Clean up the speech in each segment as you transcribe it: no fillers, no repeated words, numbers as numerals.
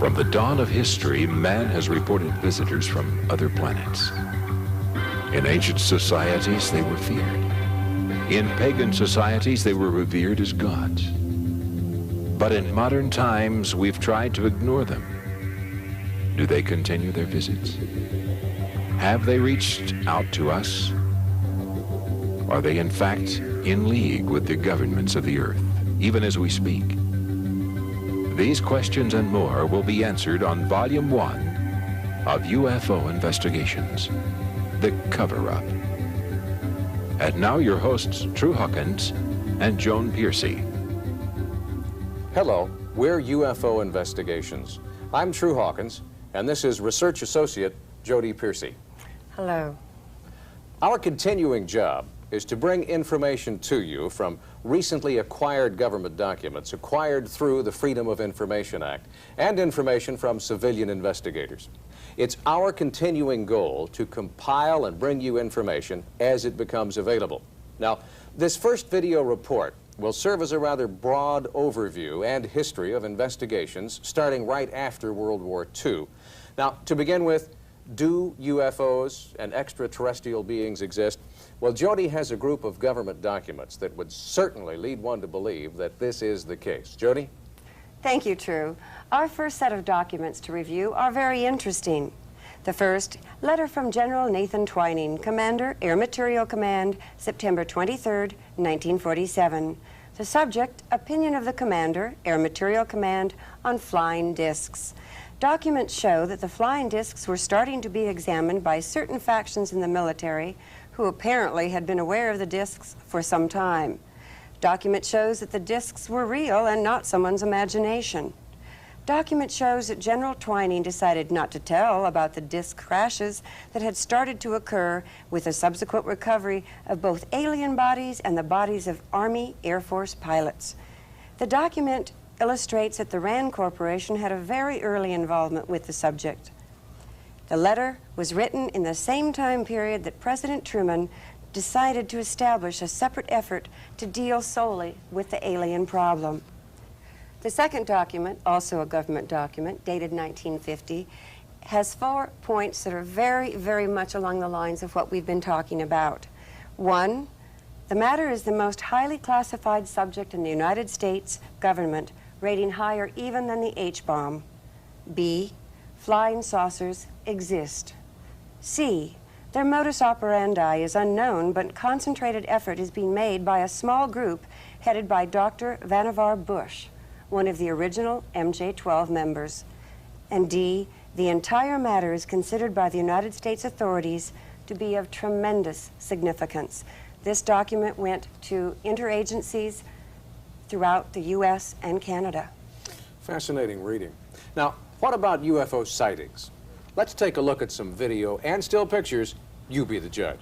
From the dawn of history, man has reported visitors from other planets. In ancient societies, they were feared. In pagan societies, they were revered as gods. But in modern times, we've tried to ignore them. Do they continue their visits? Have they reached out to us? Are they in fact in league with the governments of the earth, even as we speak? These questions and more will be answered on Volume 1 of UFO Investigations, The Cover-Up. And now your hosts, True Hawkins and Joan Piercy. Hello, we're UFO Investigations. I'm True Hawkins, and this is Research Associate Jody Piercy. Hello. Our continuing job is to bring information to you from recently acquired government documents acquired through the Freedom of Information Act and information from civilian investigators. It's our continuing goal to compile and bring you information as it becomes available. Now, this first video report will serve as a rather broad overview and history of investigations starting right after World War II. Now, to begin with, do UFOs and extraterrestrial beings exist? Well, Jody has a group of government documents that would certainly lead one to believe that this is the case. Jody? Thank you, True. Our first set of documents to review are very interesting. The first, letter from General Nathan Twining, Commander, Air Materiel Command, September 23rd, 1947. The subject, opinion of the Commander, Air Materiel Command, on flying discs. Documents show that the flying discs were starting to be examined by certain factions in the military who apparently had been aware of the discs for some time. Document shows that the discs were real and not someone's imagination. Document shows that General Twining decided not to tell about the disc crashes that had started to occur with the subsequent recovery of both alien bodies and the bodies of Army Air Force pilots. The document illustrates that the RAND Corporation had a very early involvement with the subject. The letter was written in the same time period that President Truman decided to establish a separate effort to deal solely with the alien problem. The second document, also a government document, dated 1950, has 4 points that are very, very much along the lines of what we've been talking about. 1, the matter is the most highly classified subject in the United States government, rating higher even than the H-bomb. B, flying saucers exist. C, their modus operandi is unknown, but concentrated effort is being made by a small group headed by Dr. Vannevar Bush, one of the original MJ-12 members. And D, the entire matter is considered by the United States authorities to be of tremendous significance. This document went to interagencies throughout the U.S. and Canada. Fascinating reading. Now, what about UFO sightings? Let's take a look at some video and still pictures. You be the judge.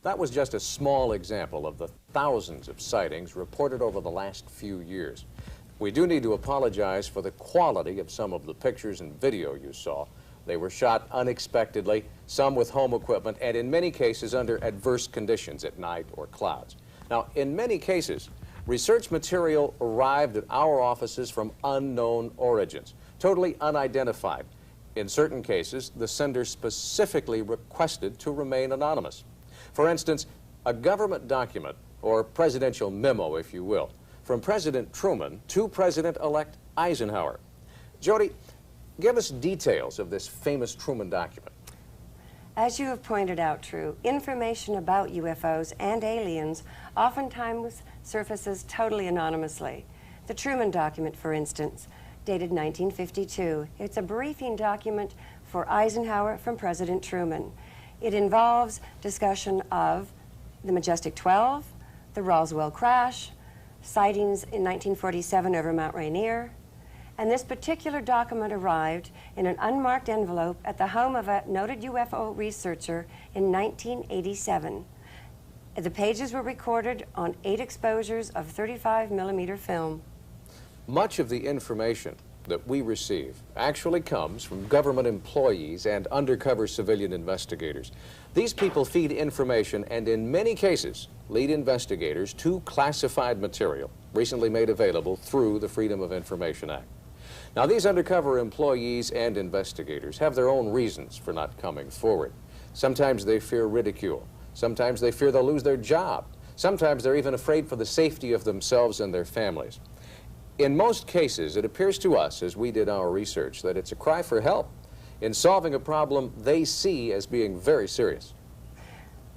That was just a small example of the thousands of sightings reported over the last few years. We do need to apologize for the quality of some of the pictures and video you saw. They were shot unexpectedly, some with home equipment, and in many cases under adverse conditions at night or clouds. Now, in many cases, research material arrived at our offices from unknown origins, totally unidentified. In certain cases, the sender specifically requested to remain anonymous. For instance, a government document, or presidential memo, if you will, from President Truman to President-elect Eisenhower. Jody, give us details of this famous Truman document. As you have pointed out, True, information about UFOs and aliens oftentimes surfaces totally anonymously. The Truman document, for instance, dated 1952. It's a briefing document for Eisenhower from President Truman. It involves discussion of the Majestic 12, the Roswell crash, sightings in 1947 over Mount Rainier, and this particular document arrived in an unmarked envelope at the home of a noted UFO researcher in 1987. The pages were recorded on 8 exposures of 35mm film. Much of the information that we receive actually comes from government employees and undercover civilian investigators. These people feed information and in many cases lead investigators to classified material recently made available through the Freedom of Information Act. Now, these undercover employees and investigators have their own reasons for not coming forward. Sometimes they fear ridicule. Sometimes they fear they'll lose their job. Sometimes they're even afraid for the safety of themselves and their families. In most cases, it appears to us, as we did our research, that it's a cry for help in solving a problem they see as being very serious.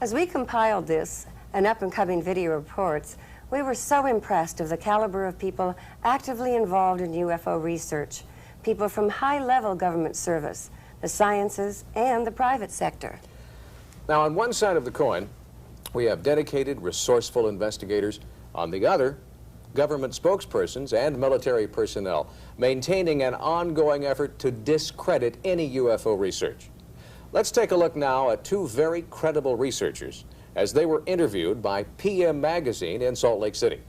As we compiled this and up-and-coming video reports, we were so impressed of the caliber of people actively involved in UFO research, people from high-level government service, the sciences, and the private sector. Now, on one side of the coin, we have dedicated, resourceful investigators. On the other, government spokespersons and military personnel maintaining an ongoing effort to discredit any UFO research. Let's take a look now at 2 very credible researchers as they were interviewed by PM Magazine in Salt Lake City.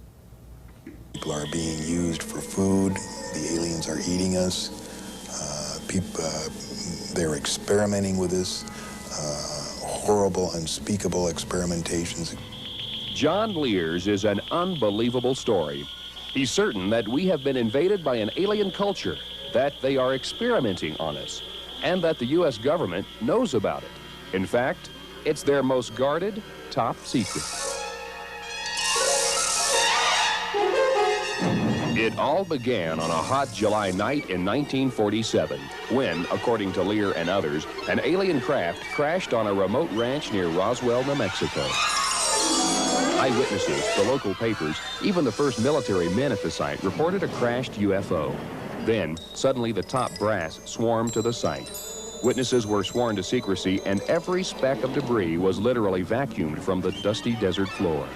People are being used for food. The aliens are eating us. They're experimenting with this. Horrible, unspeakable experimentations. John Lear's is an unbelievable story. He's certain that we have been invaded by an alien culture, that they are experimenting on us, and that the U.S. government knows about it. In fact, it's their most guarded, top secret. It all began on a hot July night in 1947, when, according to Lear and others, an alien craft crashed on a remote ranch near Roswell, New Mexico. Eyewitnesses, the local papers, even the first military men at the site reported a crashed UFO. Then, suddenly the top brass swarmed to the site. Witnesses were sworn to secrecy, and every speck of debris was literally vacuumed from the dusty desert floor.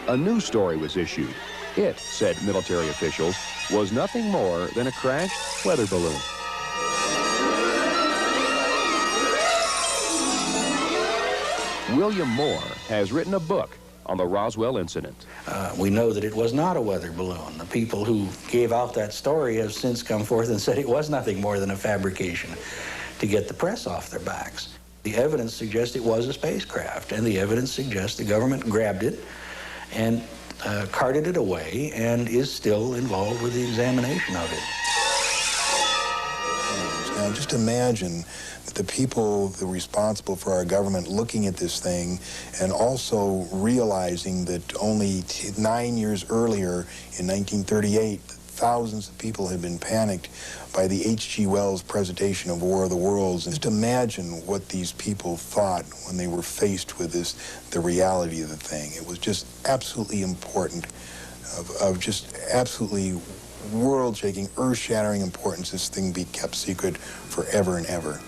A news story was issued. It, said military officials, was nothing more than a crashed weather balloon. William Moore has written a book on the Roswell incident. We know that it was not a weather balloon. The people who gave out that story have since come forth and said it was nothing more than a fabrication to get the press off their backs. The evidence suggests it was a spacecraft, and the evidence suggests the government grabbed it and carted it away and is still involved with the examination of it. Now, just imagine that the people that are responsible for our government looking at this thing and also realizing that only 9 years earlier, in 1938, thousands of people had been panicked by the H.G. Wells presentation of War of the Worlds. And just imagine what these people thought when they were faced with this, the reality of the thing. It was just absolutely important, of just absolutely world-shaking, earth-shattering importance this thing be kept secret forever and ever.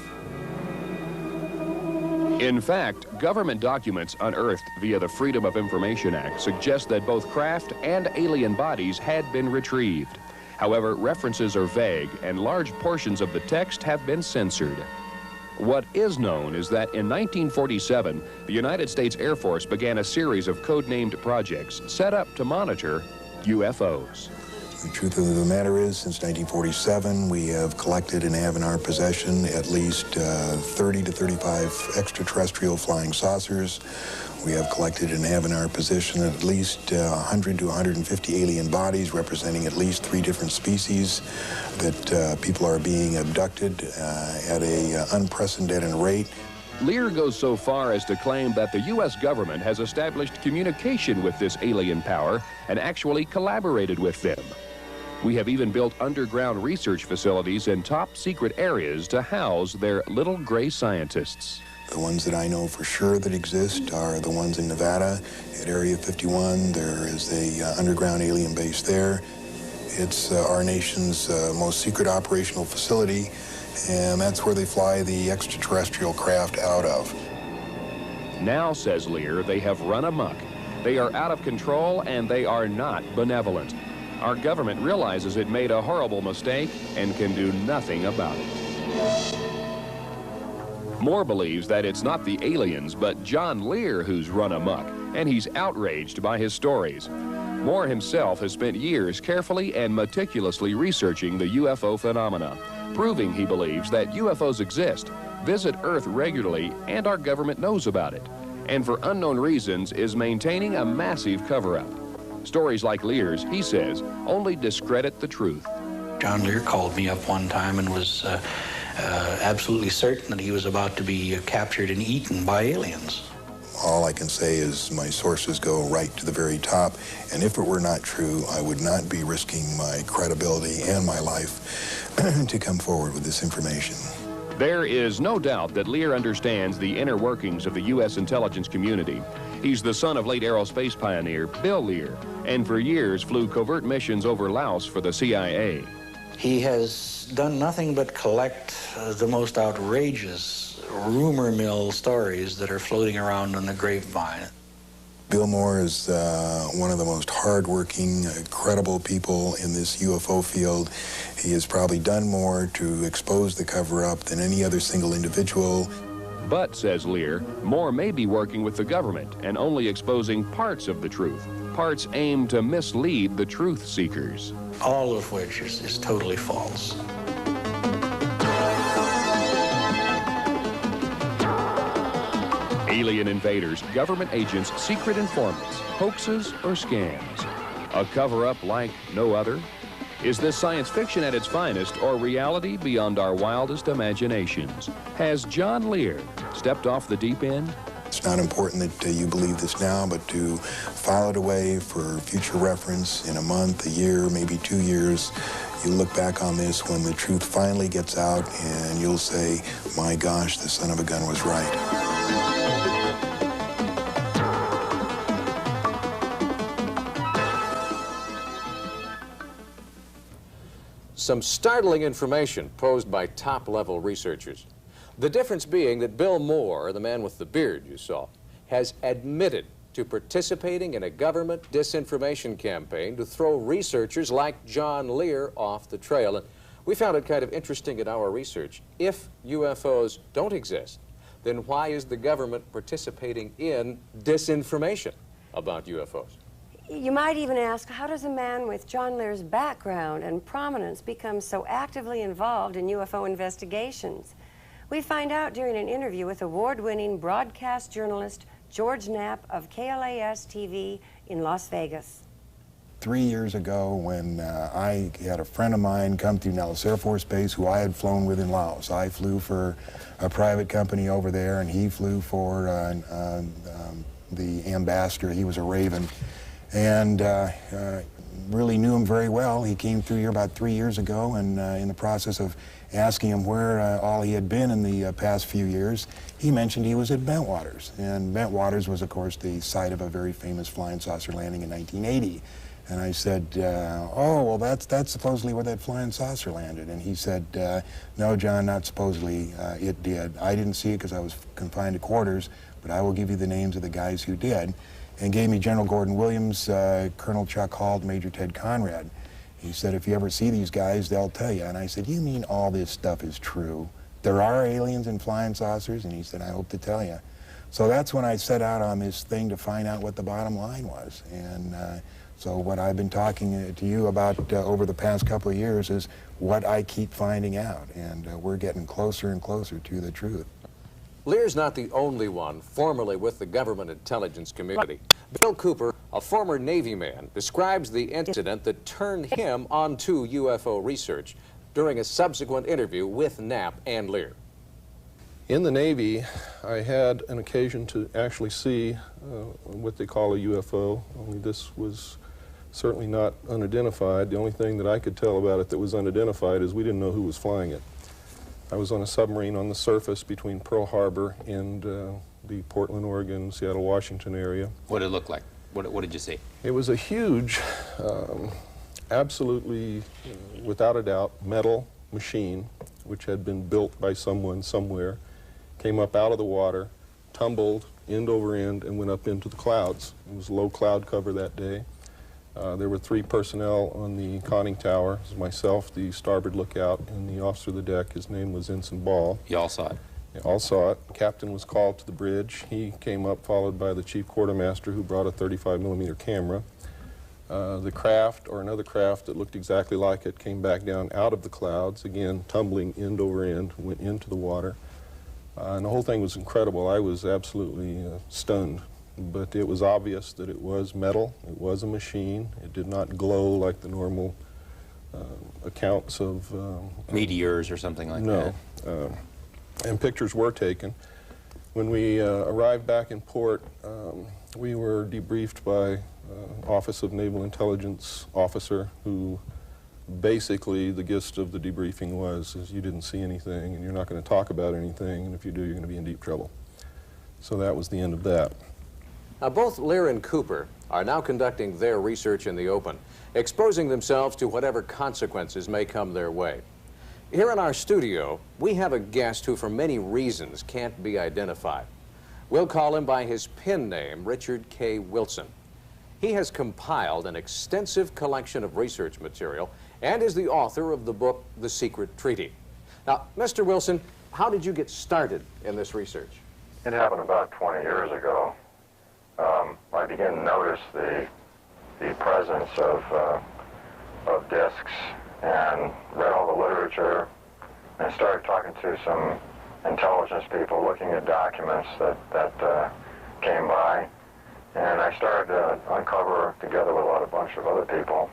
In fact, government documents unearthed via the Freedom of Information Act suggest that both craft and alien bodies had been retrieved. However, references are vague, and large portions of the text have been censored. What is known is that in 1947, the United States Air Force began a series of codenamed projects set up to monitor UFOs. The truth of the matter is, since 1947, we have collected and have in our possession at least 30 to 35 extraterrestrial flying saucers. We have collected and have in our possession at least 100 to 150 alien bodies representing at least 3 different species that people are being abducted at an unprecedented rate. Lear goes so far as to claim that the U.S. government has established communication with this alien power and actually collaborated with them. We have even built underground research facilities in top secret areas to house their little gray scientists. The ones that I know for sure that exist are the ones in Nevada at Area 51. There is a underground alien base there. It's our nation's most secret operational facility, and that's where they fly the extraterrestrial craft out of. Now, says Lear, they have run amok. They are out of control and they are not benevolent. Our government realizes it made a horrible mistake and can do nothing about it. Moore believes that it's not the aliens, but John Lear who's run amok, and he's outraged by his stories. Moore himself has spent years carefully and meticulously researching the UFO phenomena, proving he believes that UFOs exist, visit Earth regularly, and our government knows about it, and for unknown reasons is maintaining a massive cover-up. Stories like Lear's, he says, only discredit the truth. John Lear called me up one time and was absolutely certain that he was about to be captured and eaten by aliens. All I can say is my sources go right to the very top, and if it were not true, I would not be risking my credibility and my life to come forward with this information. There is no doubt that Lear understands the inner workings of the U.S. intelligence community. He's the son of late aerospace pioneer Bill Lear, and for years flew covert missions over Laos for the CIA. He has done nothing but collect the most outrageous rumor mill stories that are floating around on the grapevine. Bill Moore is one of the most hardworking, credible people in this UFO field. He has probably done more to expose the cover-up than any other single individual. But, says Lear, Moore may be working with the government and only exposing parts of the truth, parts aimed to mislead the truth seekers. All of which is totally false. Alien invaders, government agents, secret informants, hoaxes or scams. A cover-up like no other? Is this science fiction at its finest or reality beyond our wildest imaginations? Has John Lear stepped off the deep end? It's not important that you believe this now, but to file it away for future reference in a month, a year, maybe 2 years. You look back on this when the truth finally gets out and you'll say, my gosh, the son of a gun was right. Some startling information posed by top-level researchers. The difference being that Bill Moore, the man with the beard you saw, has admitted to participating in a government disinformation campaign to throw researchers like John Lear off the trail. And we found it kind of interesting in our research. If UFOs don't exist, then why is the government participating in disinformation about UFOs? You might even ask, how does a man with John Lear's background and prominence become so actively involved in UFO investigations? We find out during an interview with award-winning broadcast journalist George Knapp of KLAS-TV in Las Vegas. 3 years ago, when I had a friend of mine come through Nellis Air Force Base who I had flown with in Laos. I flew for a private company over there, and he flew for the ambassador. He was a Raven. And really knew him very well. He came through here about 3 years ago, and in the process of asking him where all he had been in the past few years, he mentioned he was at Bentwaters. And Bentwaters was, of course, the site of a very famous flying saucer landing in 1980. And I said, oh, well, that's supposedly where that flying saucer landed. And he said, no, John, not supposedly, it did. I didn't see it because I was confined to quarters, but I will give you the names of the guys who did. And gave me General Gordon Williams, Colonel Chuck Hall, Major Ted Conrad. He said, if you ever see these guys, they'll tell you. And I said, you mean all this stuff is true? There are aliens and flying saucers? And he said, I hope to tell you. So that's when I set out on this thing to find out what the bottom line was. And so what I've been talking to you about over the past couple of years is what I keep finding out. And we're getting closer and closer to the truth. Lear's not the only one formerly with the government intelligence community. Bill Cooper, a former Navy man, describes the incident that turned him onto UFO research during a subsequent interview with Knapp and Lear. In the Navy, I had an occasion to actually see what they call a UFO, only this was certainly not unidentified. The only thing that I could tell about it that was unidentified is we didn't know who was flying it. I was on a submarine on the surface between Pearl Harbor and the Portland, Oregon, Seattle, Washington area. What did it look like? What did you see? It was a huge absolutely, without a doubt, metal machine, which had been built by someone somewhere, came up out of the water, tumbled end over end, and went up into the clouds. It was low cloud cover that day. There were 3 personnel on the conning tower. It was myself, the starboard lookout, and the officer of the deck. His name was Ensign Ball. You all saw it? Yeah, all saw it. The captain was called to the bridge. He came up, followed by the chief quartermaster, who brought a 35mm camera. The craft, or another craft that looked exactly like it, came back down out of the clouds, again tumbling end over end, went into the water. And the whole thing was incredible. I was absolutely stunned. But it was obvious that it was metal, it was a machine. It did not glow like the normal accounts of... meteors or something like that. No. And pictures were taken. When we arrived back in port, we were debriefed by Office of Naval Intelligence officer, who basically the gist of the debriefing was is you didn't see anything and you're not going to talk about anything, and if you do, you're going to be in deep trouble. So that was the end of that. Now, both Lear and Cooper are now conducting their research in the open, exposing themselves to whatever consequences may come their way. Here in our studio, we have a guest who for many reasons can't be identified. We'll call him by his pen name, Richard K. Wilson. He has compiled an extensive collection of research material and is the author of the book, The Secret Treaty. Now, Mr. Wilson, how did you get started in this research? It happened about 20 years ago. I began to notice the presence of discs and read all the literature and started talking to some intelligence people, looking at documents that came by. And I started to uncover, together with a bunch of other people,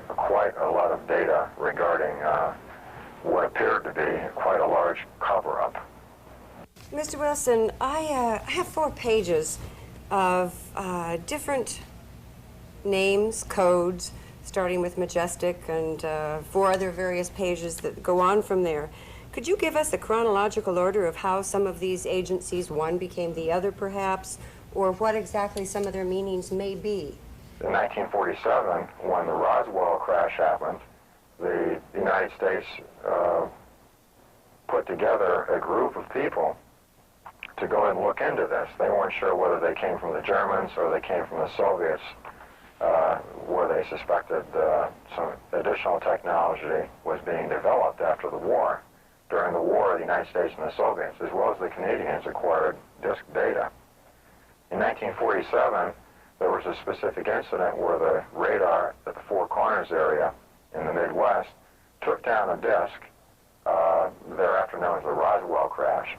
quite a lot of data regarding what appeared to be quite a large cover-up. Mr. Wilson, I have 4 pages of different names, codes, starting with Majestic, and 4 other various pages that go on from there. Could you give us a chronological order of how some of these agencies, one became the other perhaps, or what exactly some of their meanings may be? In 1947, when the Roswell crash happened, the United States put together a group of people to go and look into this. They weren't sure whether they came from the Germans or they came from the Soviets, where they suspected some additional technology was being developed after the war. During the war, the United States and the Soviets, as well as the Canadians, acquired disk data. In 1947, there was a specific incident where the radar at the Four Corners area in the Midwest took down a disk, thereafter known as the Roswell crash.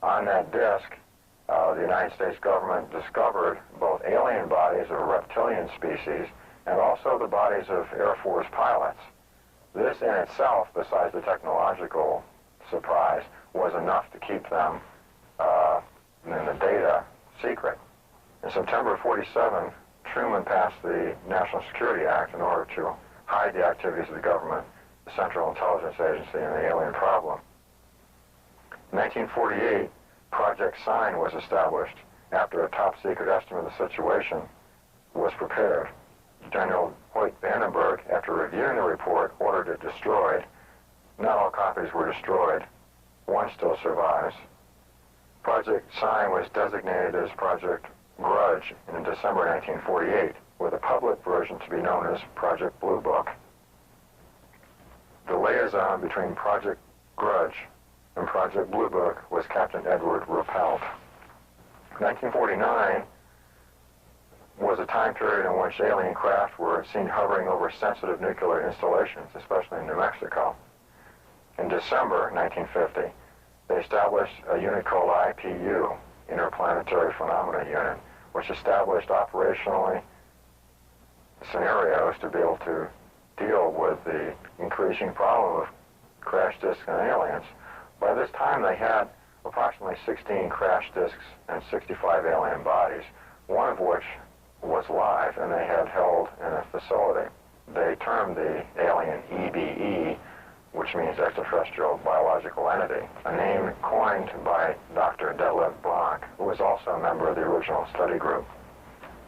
On that disk, the United States government discovered both alien bodies of a reptilian species and also the bodies of Air Force pilots. This in itself, besides the technological surprise, was enough to keep them and the data secret. In September of '47, Truman passed the National Security Act in order to hide the activities of the government, the Central Intelligence Agency, and the alien problem. In 1948, Project Sign was established after a top-secret estimate of the situation was prepared. General Hoyt Vandenberg, after reviewing the report, ordered it destroyed. Not all copies were destroyed. One still survives. Project Sign was designated as Project Grudge in December 1948, with a public version to be known as Project Blue Book. The liaison between Project Grudge and Project Blue Book was Captain Edward Ruppelt. 1949 was a time period in which alien craft were seen hovering over sensitive nuclear installations, especially in New Mexico. In December 1950, they established a unit called IPU, Interplanetary Phenomena Unit, which established operationally scenarios to be able to deal with the increasing problem of crash disks and aliens. By this time, they had approximately 16 crash disks and 65 alien bodies, one of which was live, and they had held in a facility. They termed the alien EBE, which means extraterrestrial biological entity, a name coined by Dr. Detlef Blanc, who was also a member of the original study group.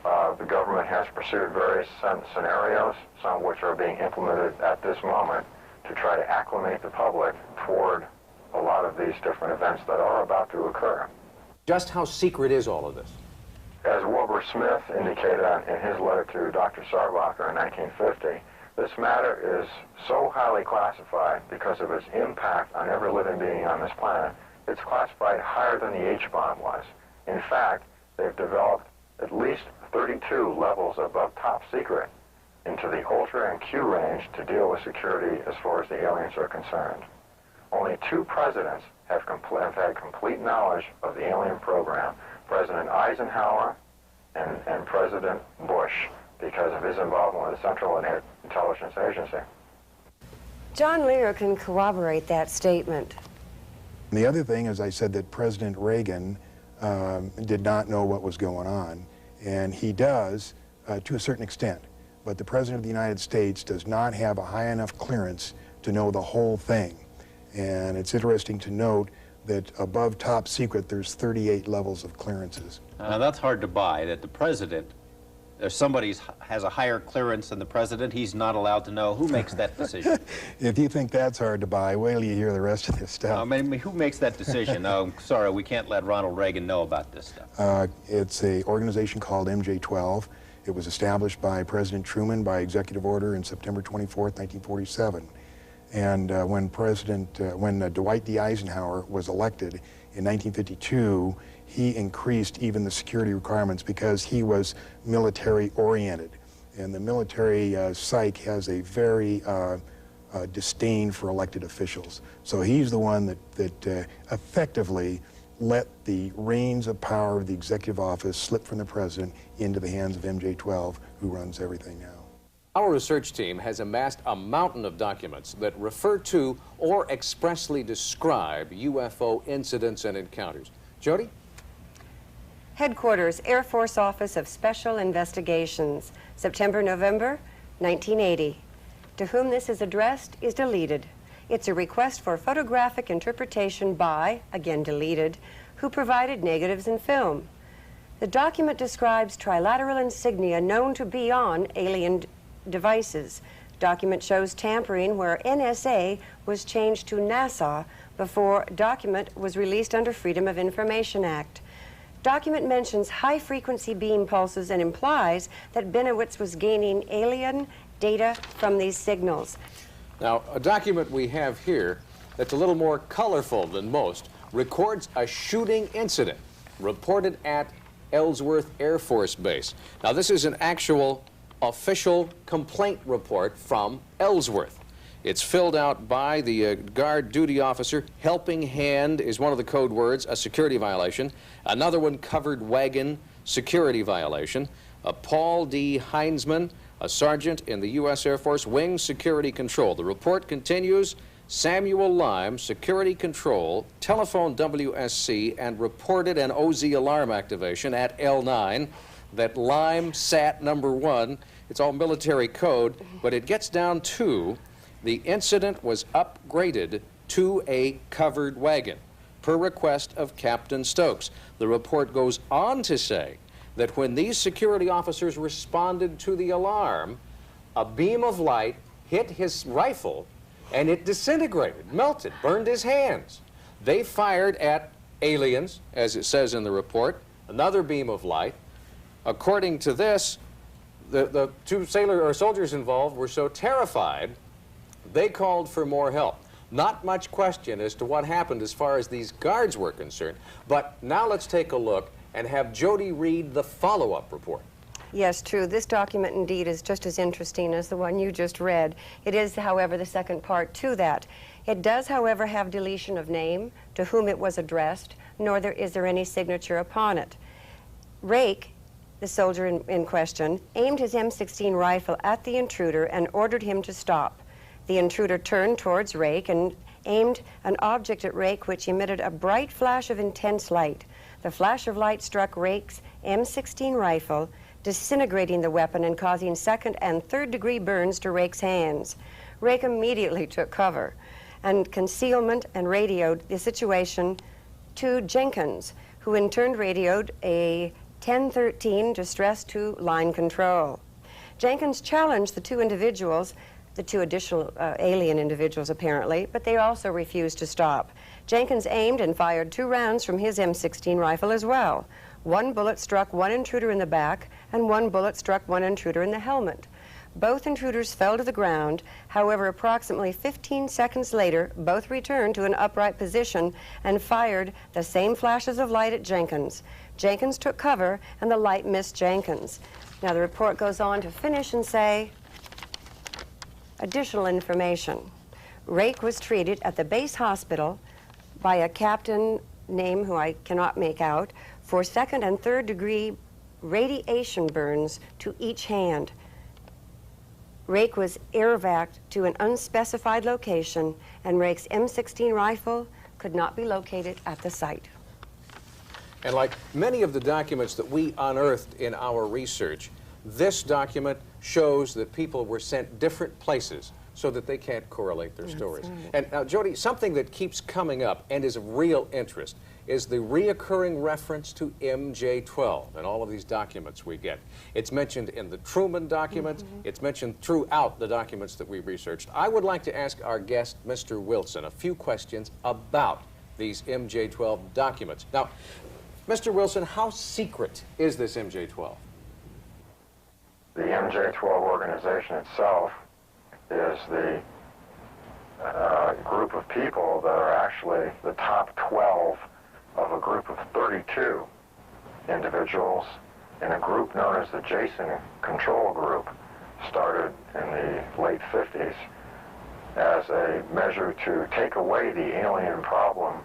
The government has pursued various scenarios, some of which are being implemented at this moment, to try to acclimate the public toward a lot of these different events that are about to occur. Just how secret is all of this? As Wilbur Smith indicated in his letter to Dr. Sarbacher in 1950, this matter is so highly classified because of its impact on every living being on this planet. It's classified higher than the H-bomb was. In fact, they've developed at least 32 levels above top secret into the Ultra and Q range to deal with security as far as the aliens are concerned. Only 2 presidents have had complete knowledge of the alien program, President Eisenhower and President Bush, because of his involvement with the Central Intelligence Agency. John Lear can corroborate that statement. The other thing is, I said that President Reagan did not know what was going on, and he does to a certain extent, but the President of the United States does not have a high enough clearance to know the whole thing. And it's interesting to note that above top secret, there's 38 levels of clearances. Now that's hard to buy, that the president, if somebody has a higher clearance than the president, he's not allowed to know. Who makes that decision? If you think that's hard to buy, wait till you hear the rest of this stuff. I mean, who makes that decision? Oh, sorry, we can't let Ronald Reagan know about this stuff. It's an organization called MJ-12. It was established by President Truman by executive order in September 24th, 1947. And when Dwight D. Eisenhower was elected in 1952, he increased even the security requirements because he was military-oriented. And the military psych has a very disdain for elected officials. So he's the one that effectively let the reins of power of the executive office slip from the president into the hands of MJ-12, who runs everything now. Our research team has amassed a mountain of documents that refer to or expressly describe UFO incidents and encounters. Jody? Headquarters, Air Force Office of Special Investigations, September-November 1980. To whom this is addressed is deleted. It's a request for photographic interpretation by, again deleted, who provided negatives and film. The document describes trilateral insignia known to be on alien devices. Document shows tampering where NSA was changed to NASA before document was released under Freedom of Information Act. Document mentions high-frequency beam pulses and implies that Benowitz was gaining alien data from these signals. Now, a document we have here that's a little more colorful than most records a shooting incident reported at Ellsworth Air Force Base. Now, this is an actual official complaint report from Ellsworth. It's filled out by the guard duty officer. Helping hand is one of the code words, a security violation. Another one, covered wagon, security violation. Paul D. Heinzman, a sergeant in the U.S. Air Force Wing Security Control. The report continues, Samuel Lime, Security Control, telephone WSC, and reported an OZ alarm activation at L9. That Lime sat number 1. It's all military code, but it gets down to the incident was upgraded to a covered wagon per request of Captain Stokes. The report goes on to say that when these security officers responded to the alarm, a beam of light hit his rifle and it disintegrated, melted, burned his hands. They fired at aliens, as it says in the report, another beam of light. According to this, the 2 soldiers involved were so terrified, they called for more help. Not much question as to what happened as far as these guards were concerned. But now let's take a look and have Jody read the follow-up report. Yes, true. This document indeed is just as interesting as the one you just read. It is, however, the second part to that. It does, however, have deletion of name, to whom it was addressed, nor is there any signature upon it. Rake, the soldier in question, aimed his M16 rifle at the intruder and ordered him to stop. The intruder turned towards Rake and aimed an object at Rake which emitted a bright flash of intense light. The flash of light struck Rake's M16 rifle, disintegrating the weapon and causing 2nd and 3rd degree burns to Rake's hands. Rake immediately took cover and concealment and radioed the situation to Jenkins, who in turn radioed a 1013, distress to line control. Jenkins challenged the two individuals, the two additional alien individuals apparently, but they also refused to stop. Jenkins aimed and fired 2 rounds from his M16 rifle as well. 1 bullet struck one intruder in the back, and 1 bullet struck one intruder in the helmet. Both intruders fell to the ground. However, approximately 15 seconds later, both returned to an upright position and fired the same flashes of light at Jenkins. Jenkins took cover, and the light missed Jenkins. Now, the report goes on to finish and say, additional information. Rake was treated at the base hospital by a captain name who I cannot make out for 2nd and 3rd degree radiation burns to each hand. Rake was air-evac'd to an unspecified location, and Rake's M16 rifle could not be located at the site. And like many of the documents that we unearthed in our research, this document shows that people were sent different places so that they can't correlate their stories. Right. And now, Jody, something that keeps coming up and is of real interest is the reoccurring reference to MJ-12 in all of these documents we get. It's mentioned in the Truman document. It's mentioned throughout the documents that we researched. I would like to ask our guest, Mr. Wilson, a few questions about these MJ-12 documents. Now, Mr. Wilson, how secret is this MJ-12? The MJ-12 organization itself is the group of people that are actually the top 12 of a group of 32 individuals in a group known as the Jason Control Group, started in the late 50s as a measure to take away the alien problem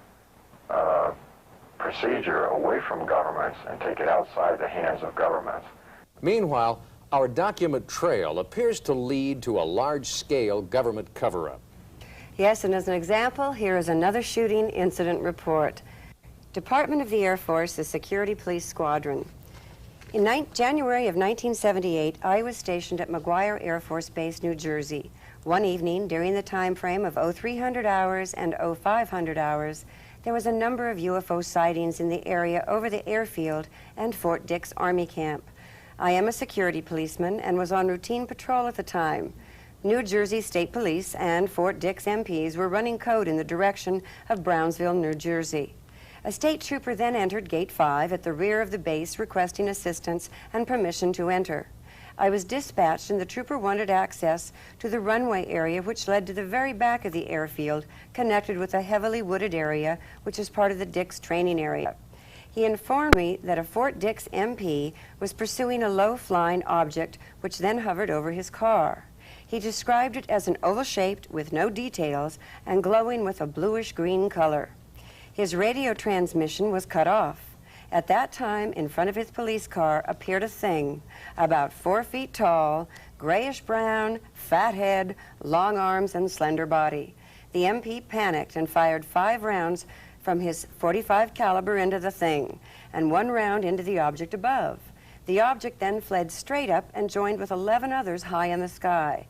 procedure away from governments and take it outside the hands of governments. Meanwhile, our document trail appears to lead to a large-scale government cover-up. Yes, and as an example, here is another shooting incident report. Department of the Air Force, the Security Police Squadron. In January of 1978, I was stationed at McGuire Air Force Base, New Jersey. One evening, during the time frame of 0300 hours and 0500 hours, there was a number of UFO sightings in the area over the airfield and Fort Dix Army Camp. I am a security policeman and was on routine patrol at the time. New Jersey State Police and Fort Dix MPs were running code in the direction of Brownsville, New Jersey. A state trooper then entered Gate 5 at the rear of the base requesting assistance and permission to enter. I was dispatched and the trooper wanted access to the runway area which led to the very back of the airfield, connected with a heavily wooded area which is part of the Dix training area. He informed me that a Fort Dix MP was pursuing a low-flying object which then hovered over his car. He described it as an oval-shaped with no details and glowing with a bluish-green color. His radio transmission was cut off. At that time, in front of his police car appeared a thing about 4 feet tall, grayish-brown, fat head, long arms, and slender body. The MP panicked and fired 5 rounds from his .45 caliber into the thing, and 1 round into the object above. The object then fled straight up and joined with 11 others high in the sky.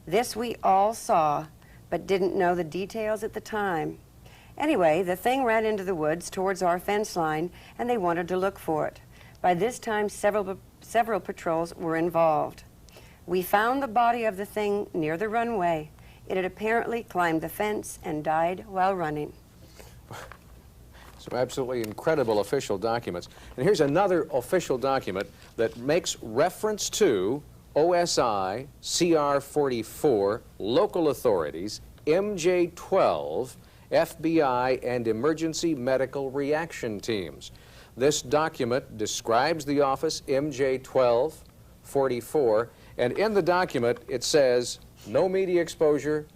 This we all saw, but didn't know the details at the time. Anyway, the thing ran into the woods towards our fence line, and they wanted to look for it. By this time, several patrols were involved. We found the body of the thing near the runway. It had apparently climbed the fence and died while running. Some absolutely incredible official documents. And here's another official document that makes reference to OSI, CR-44, local authorities, MJ-12, FBI, and emergency medical reaction teams. This document describes the office MJ-12, 44, and in the document it says, no media exposure,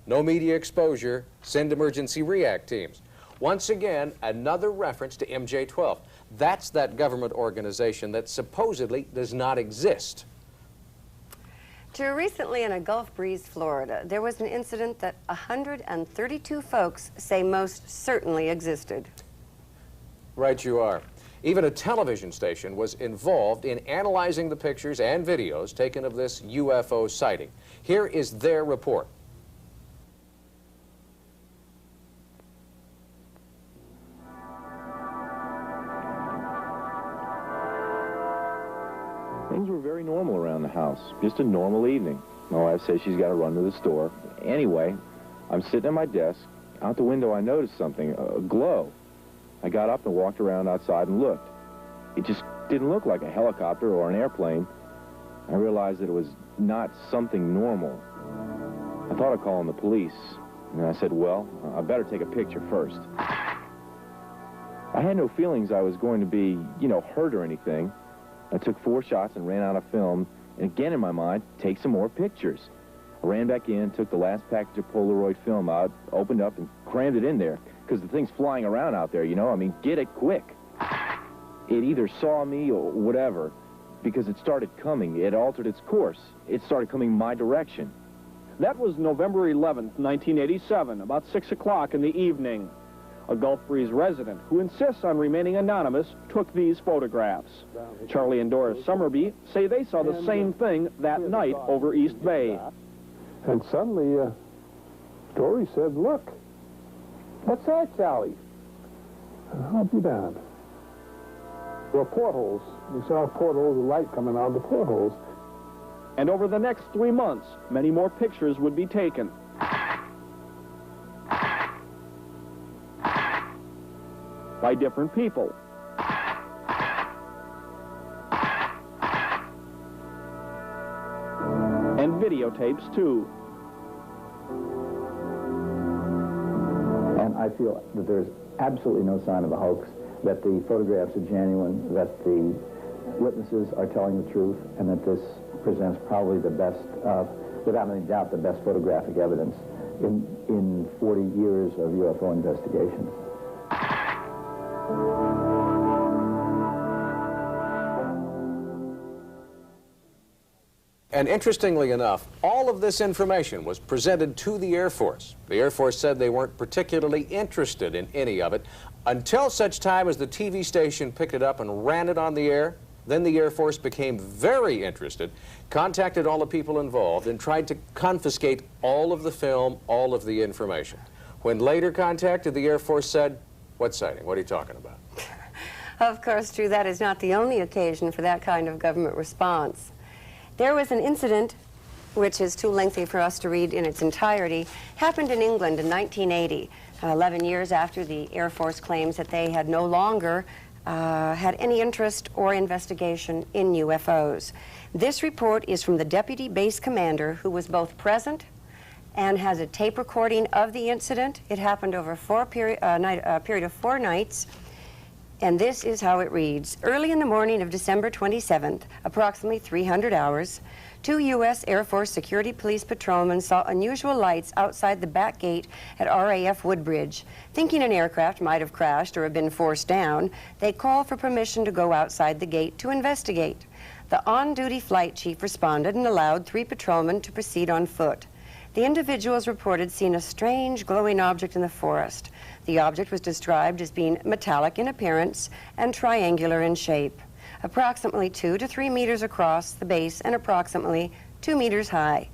send emergency react teams. Once again, another reference to MJ-12. That's that government organization that supposedly does not exist. Recently in a Gulf Breeze, Florida, there was an incident that 132 folks say most certainly existed. Right you are. Even a television station was involved in analyzing the pictures and videos taken of this UFO sighting. Here is their report. house. Just a normal evening. My wife says she's got to run to the store. Anyway, I'm sitting at my desk. Out the window, I noticed something, a glow. I got up and walked around outside and looked. It just didn't look like a helicopter or an airplane. I realized that it was not something normal. I thought of calling the police, and I said, well, I better take a picture first. I had no feelings I was going to be, hurt or anything. I took 4 shots and ran out of film, and again in my mind, take some more pictures. I ran back in, took the last package of Polaroid film out, opened up and crammed it in there, because the thing's flying around out there, get it quick. It either saw me or whatever, because it started coming. It altered its course. It started coming my direction. That was November 11th, 1987, about 6 o'clock in the evening. A Gulf Breeze resident who insists on remaining anonymous took these photographs. Charlie and Doris Summerby say they saw the same thing that night over East Bay. And suddenly, Dory said, look, what's that, Charlie? I'll be damned. There were portholes. We saw portholes of light coming out of the portholes. And over the next 3 months, many more pictures would be taken. By different people. And videotapes, too. And I feel that there's absolutely no sign of a hoax, that the photographs are genuine, that the witnesses are telling the truth, and that this presents probably the best, without any doubt, the best photographic evidence in 40 years of UFO investigations. And interestingly enough, all of this information was presented to the Air Force. The Air Force said they weren't particularly interested in any of it until such time as the TV station picked it up and ran it on the air. Then the Air Force became very interested, contacted all the people involved, and tried to confiscate all of the film, all of the information. When later contacted, the Air Force said, "What sighting? What are you talking about?" Of course, Drew, that is not the only occasion for that kind of government response. There was an incident, which is too lengthy for us to read in its entirety, happened in England in 1980, 11 years after the Air Force claims that they had no longer had any interest or investigation in UFOs. This report is from the deputy base commander, who was both present and has a tape recording of the incident. It happened over a period of 4 nights. And this is how it reads. Early in the morning of December 27th, approximately 300 hours, 2 U.S. Air Force security police patrolmen saw unusual lights outside the back gate at RAF Woodbridge. Thinking an aircraft might have crashed or have been forced down, they called for permission to go outside the gate to investigate. The on-duty flight chief responded and allowed 3 patrolmen to proceed on foot. The individuals reported seeing a strange glowing object in the forest. The object was described as being metallic in appearance and triangular in shape, approximately 2 to 3 meters across the base and approximately 2 meters high.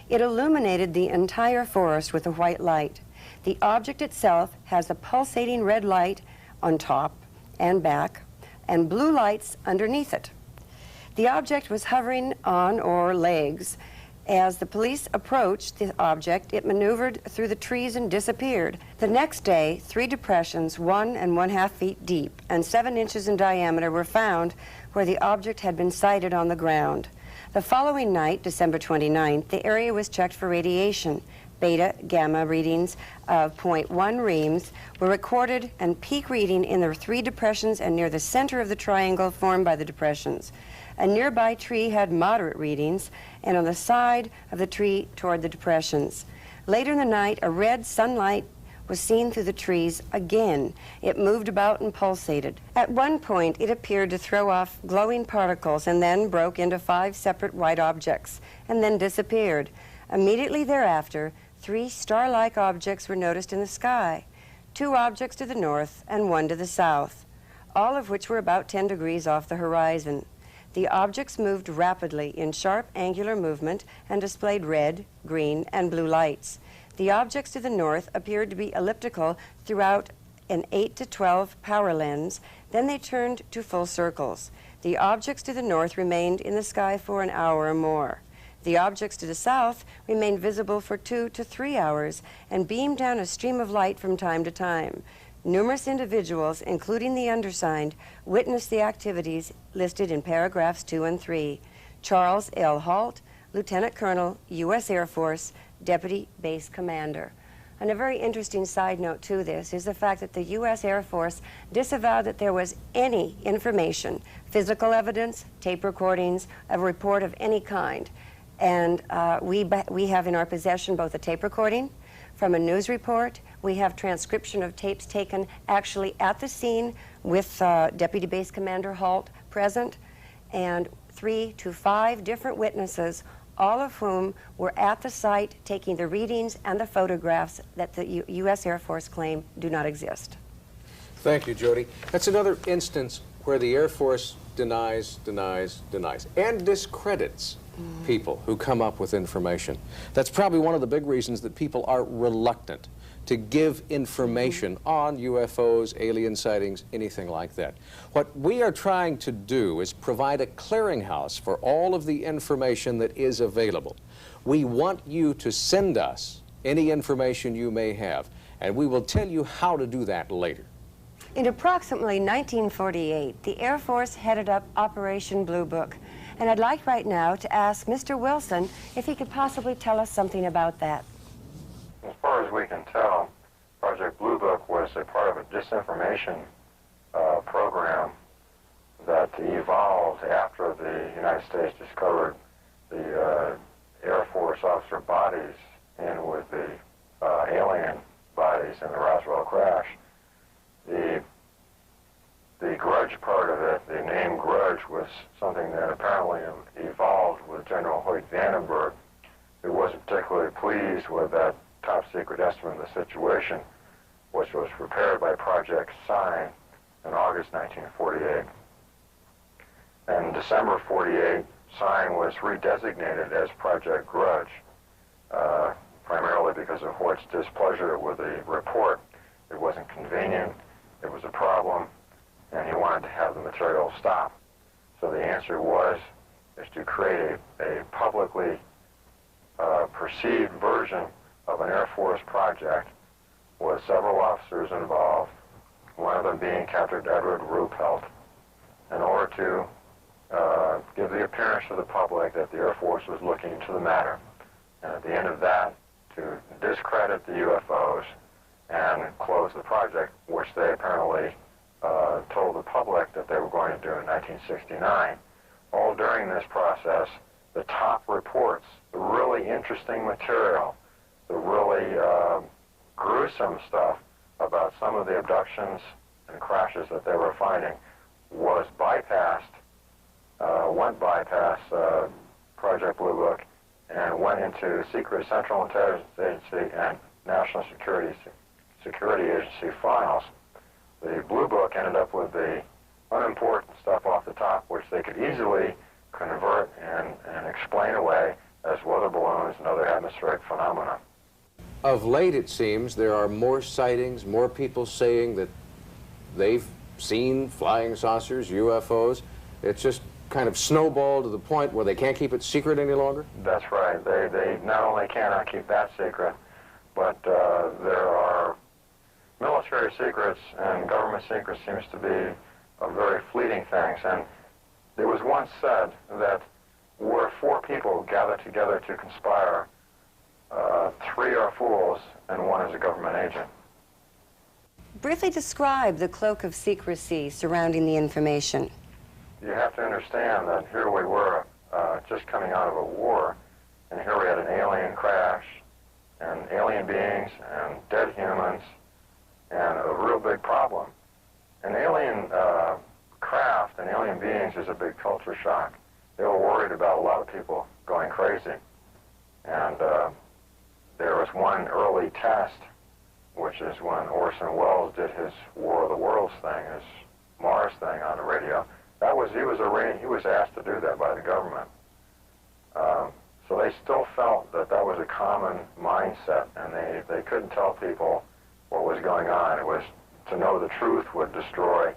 It illuminated the entire forest with a white light. The object itself has a pulsating red light on top and back and blue lights underneath it. The object was hovering on or legs. As the police approached the object, it maneuvered through the trees and disappeared. The next day, 3 depressions, 1 1/2 feet deep and 7 inches in diameter, were found where the object had been sighted on the ground. The following night, December 29th, the area was checked for radiation. Beta, gamma readings of 0.1 reams were recorded, and peak reading in the 3 depressions and near the center of the triangle formed by the depressions. A nearby tree had moderate readings, and on the side of the tree toward the depressions. Later in the night, a red sunlight was seen through the trees again. It moved about and pulsated. At one point, it appeared to throw off glowing particles and then broke into 5 separate white objects and then disappeared. Immediately thereafter, 3 star-like objects were noticed in the sky, 2 objects to the north and 1 to the south, all of which were about 10 degrees off the horizon. The objects moved rapidly in sharp angular movement and displayed red, green, and blue lights. The objects to the north appeared to be elliptical throughout an 8 to 12 power lens. Then they turned to full circles. The objects to the north remained in the sky for an hour or more. The objects to the south remained visible for 2 to 3 hours and beamed down a stream of light from time to time. Numerous individuals, including the undersigned, witnessed the activities listed in paragraphs 2 and 3. Charles L. Halt, Lieutenant Colonel, U.S. Air Force, Deputy Base Commander. And a very interesting side note to this is the fact that the U.S. Air Force disavowed that there was any information, physical evidence, tape recordings, a report of any kind. And we have in our possession both a tape recording from a news report. We have transcription of tapes taken actually at the scene with Deputy Base Commander Halt present, and 3 to 5 different witnesses, all of whom were at the site taking the readings and the photographs that the U.S. Air Force claim do not exist. Thank you, Jody. That's another instance where the Air Force denies, and discredits people who come up with information. That's probably one of the big reasons that people are reluctant to give information on UFOs, alien sightings, anything like that. What we are trying to do is provide a clearinghouse for all of the information that is available. We want you to send us any information you may have, and we will tell you how to do that later. In approximately 1948, the Air Force headed up Operation Blue Book. And I'd like right now to ask Mr. Wilson if he could possibly tell us something about that. As far as we can tell, Project Blue Book was a part of a disinformation program that evolved after the United States discovered the Air Force officer bodies in with the alien bodies in the Roswell crash. The grudge part of it, the name grudge, was something that apparently evolved with General Hoyt Vandenberg, who wasn't particularly pleased with that top-secret estimate of the situation, which was prepared by Project Sign in August 1948. In December 48, Sign was redesignated as Project Grudge, primarily because of Hoyt's displeasure with the report. It wasn't convenient, it was a problem, and he wanted to have the material stop. So the answer is to create a publicly perceived version of an Air Force project with several officers involved, one of them being Captain Edward Ruppelt, in order to give the appearance to the public that the Air Force was looking into the matter. And at the end of that, to discredit the UFOs and close the project, which they apparently told the public that they were going to do in 1969. All during this process, the top reports, the really interesting material, the really gruesome stuff about some of the abductions and crashes that they were finding was bypassed, went bypass Project Blue Book and went into secret Central Intelligence Agency and National Security Agency files. The Blue Book ended up with the unimportant stuff off the top, which they could easily convert and explain away as weather balloons and other atmospheric phenomena. Of late, it seems, there are more sightings, more people saying that they've seen flying saucers, UFOs. It's just kind of snowballed to the point where they can't keep it secret any longer? That's right. They not only cannot keep that secret, but there are military secrets and government secrets seems to be very fleeting things. And it was once said that where 4 people gather together to conspire, 3 are fools and 1 is a government agent. Briefly describe the cloak of secrecy surrounding the information. You have to understand that here we were just coming out of a war, and here we had an alien crash, and alien beings, and dead humans, and a real big problem. An alien craft and alien beings is a big culture shock. They were worried about a lot of people going crazy. And there was one early test, which is when Orson Welles did his War of the Worlds thing, his Mars thing on the radio. He was asked to do that by the government. So they still felt that that was a common mindset, and they couldn't tell people what was going on. It was to know the truth would destroy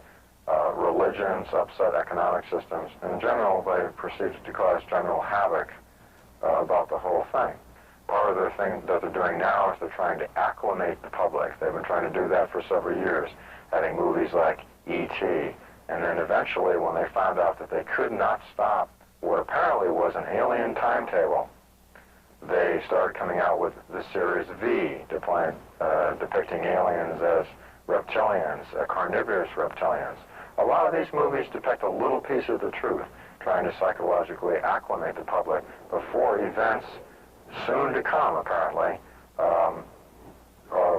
religion. religions, upset economic systems. In general, they proceeded to cause general havoc about the whole thing. Part of their thing that they're doing now is they're trying to acclimate the public. They've been trying to do that for several years, having movies like E.T. And then eventually, when they found out that they could not stop what apparently was an alien timetable, they started coming out with the series V, depicting aliens as reptilians, carnivorous reptilians. A lot of these movies depict a little piece of the truth, trying to psychologically acclimate the public before events soon to come, apparently,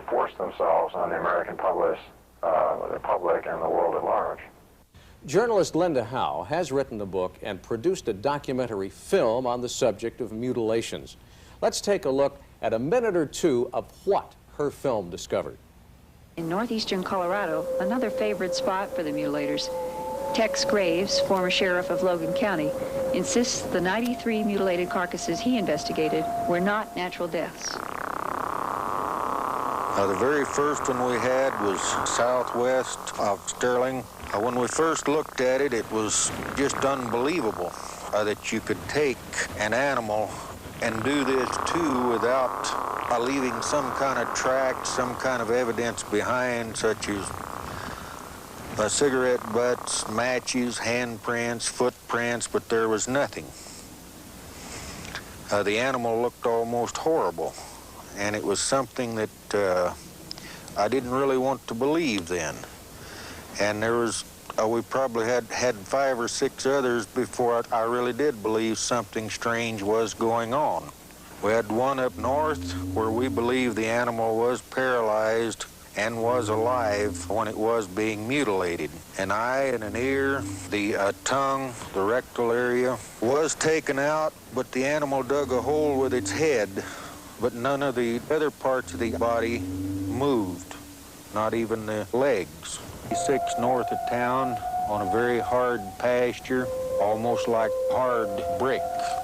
force themselves on the American public and the world at large. Journalist Linda Howe has written a book and produced a documentary film on the subject of mutilations. Let's take a look at a minute or two of what her film discovered. In northeastern Colorado, another favorite spot for the mutilators, Tex Graves, former sheriff of Logan County, insists the 93 mutilated carcasses he investigated were not natural deaths. The very first one we had was southwest of Sterling. When we first looked at it, it was just unbelievable that you could take an animal and do this too without leaving some kind of track, some kind of evidence behind, such as cigarette butts, matches, handprints, footprints, but there was nothing. The animal looked almost horrible, and it was something that I didn't really want to believe then. And there was, we probably had 5 or 6 others before I really did believe something strange was going on. We had one up north where we believed the animal was paralyzed and was alive when it was being mutilated. An eye and an ear, the tongue, the rectal area was taken out, but the animal dug a hole with its head, but none of the other parts of the body moved, not even the legs. 6 north of town on a very hard pasture, almost like hard brick.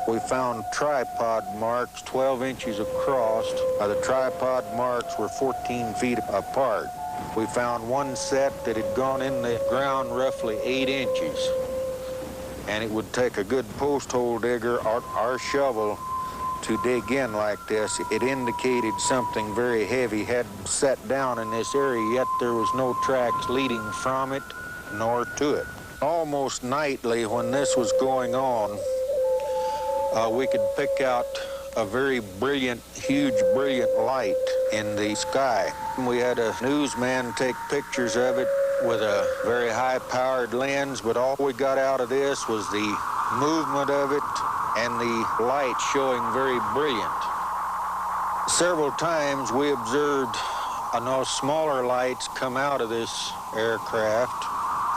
We found tripod marks 12 inches across. The tripod marks were 14 feet apart. We found one set that had gone in the ground roughly 8 inches. And it would take a good post hole digger or shovel to dig in like this. It indicated something very heavy had sat down in this area, yet there was no tracks leading from it nor to it. Almost nightly when this was going on, we could pick out a very brilliant, huge, brilliant light in the sky. We had a newsman take pictures of it with a very high-powered lens, but all we got out of this was the movement of it and the light showing very brilliant. Several times we observed smaller lights come out of this aircraft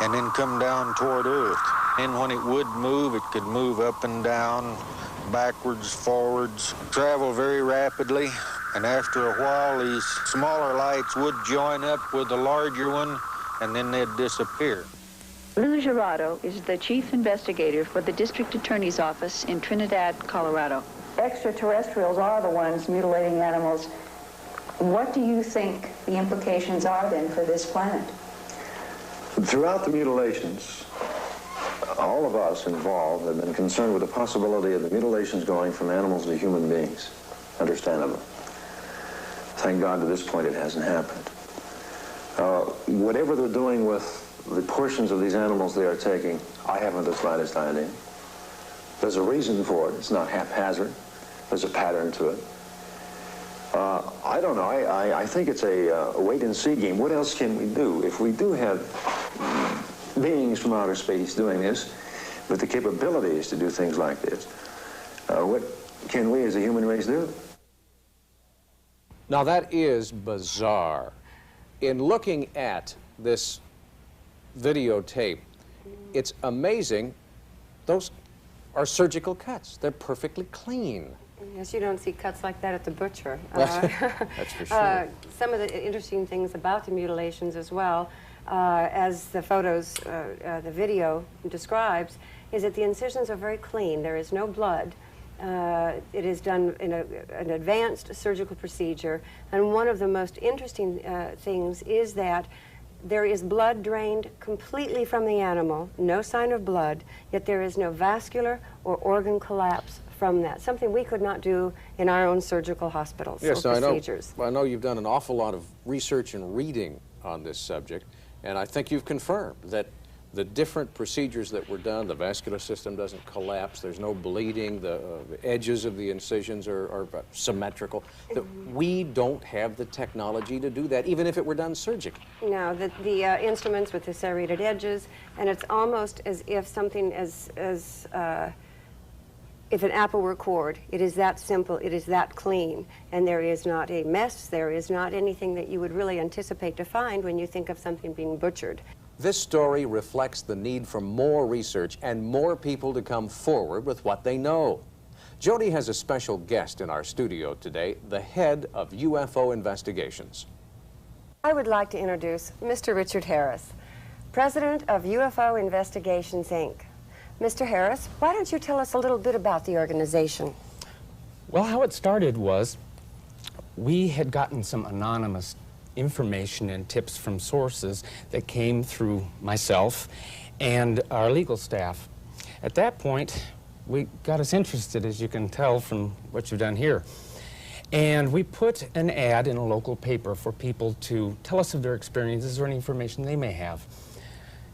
and then come down toward Earth. And when it would move, it could move up and down, backwards, forwards, travel very rapidly. And after a while, these smaller lights would join up with the larger one, and then they'd disappear. Lou Gerardo is the chief investigator for the district attorney's office in Trinidad, Colorado. Extraterrestrials are the ones mutilating animals. What do you think the implications are then for this planet? Throughout the mutilations, all of us involved have been concerned with the possibility of the mutilations going from animals to human beings, understandably. Thank God to this point it hasn't happened. Whatever they're doing with the portions of these animals they are taking, I haven't the slightest idea. There's a reason for it. It's not haphazard. There's a pattern to it. I don't know. I think it's a wait-and-see game. What else can we do? If we do have beings from outer space doing this with the capabilities to do things like this, what can we as a human race do? Now that is bizarre. In looking at this videotape, it's amazing. Those are surgical cuts. They're perfectly clean. Yes, you don't see cuts like that at the butcher. That's for sure. Some of the interesting things about the mutilations as well, as the photos, the video describes, is that the incisions are very clean. There is no blood. It is done in an advanced surgical procedure. And one of the most interesting things is that There is blood drained completely from the animal, no sign of blood, yet there is no vascular or organ collapse from that, something we could not do in our own surgical hospitals or procedures. I know you've done an awful lot of research and reading on this subject, and I think you've confirmed that the different procedures that were done, the vascular system doesn't collapse, there's no bleeding, the edges of the incisions are symmetrical. That we don't have the technology to do that, even if it were done surgically. No, the instruments with the serrated edges, and it's almost as if something if an apple were cored, it is that simple, it is that clean, and there is not a mess, there is not anything that you would really anticipate to find when you think of something being butchered. This story reflects the need for more research and more people to come forward with what they know. Jody has a special guest in our studio today, the head of UFO Investigations. I would like to introduce Mr. Richard Harris, president of UFO Investigations, Inc. Mr. Harris, why don't you tell us a little bit about the organization? Well, how it started was we had gotten some anonymous information and tips from sources that came through myself and our legal staff. At that point, we got us interested, as you can tell from what you've done here. And we put an ad in a local paper for people to tell us of their experiences or any information they may have.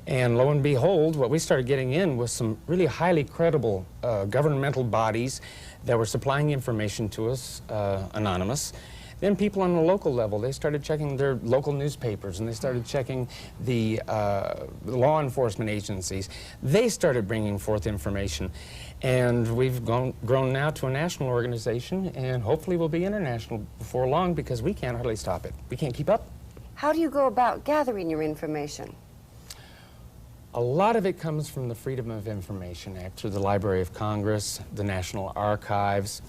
And lo and behold, what we started getting in was some really highly credible governmental bodies that were supplying information to us, anonymous. Then people on the local level, they started checking their local newspapers, and they started checking the law enforcement agencies. They started bringing forth information. And we've grown now to a national organization, and hopefully we'll be international before long, because we can't hardly stop it. We can't keep up. How do you go about gathering your information? A lot of it comes from the Freedom of Information Act through the Library of Congress, the National Archives,